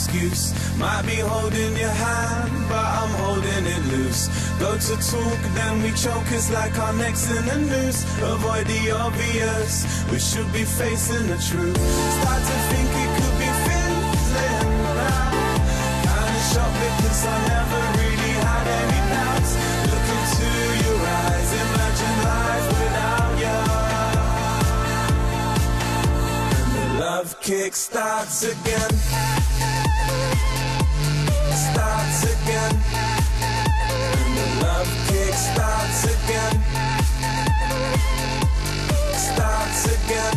excuse. Might be holding your hand, but I'm holding it loose. Go to talk, then we choke, it's like our neck's in the noose. Avoid the obvious, we should be facing the truth. Start to think it could be fizzling now. Kinda shocked because I never really had any doubts. Look into your eyes, imagine life without you. And the love kick starts again. Starts again. And the love kick starts again. Starts again.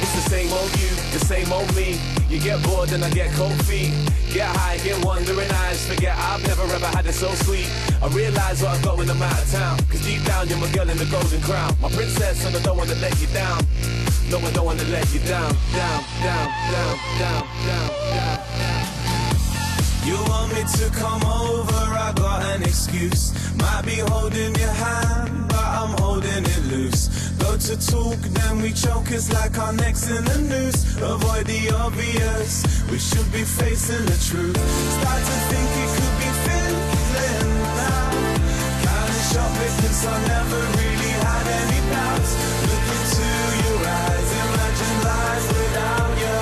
It's the same old you, the same old me. You get bored and I get cold feet. Get high, get wandering eyes. Forget I've never ever had it so sweet. I realise what I've got when I'm out of town, cause deep down you're my girl in the golden crown. My princess, and I don't wanna let you down. No, I don't wanna let you down. Down, down, down, down, down, down, down. You want me to come over, I got an excuse. Might be holding your hand, but I'm holding it loose. Go to talk, then we choke, it's like our neck's in the noose. Avoid the obvious, we should be facing the truth. Start to think it could be fizzling now. Kinda shocked because I never really had any doubts. Look into your eyes, imagine life without you.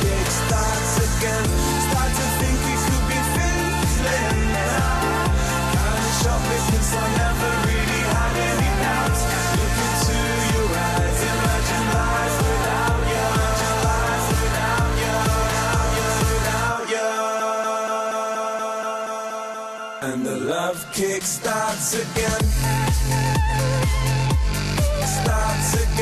Kick starts again. Start to think it could be fizzling now. Kinda shocked because I never really had any doubts. Look into your eyes, imagine life without you. Life without you, without you. And the love kick starts again. Starts again.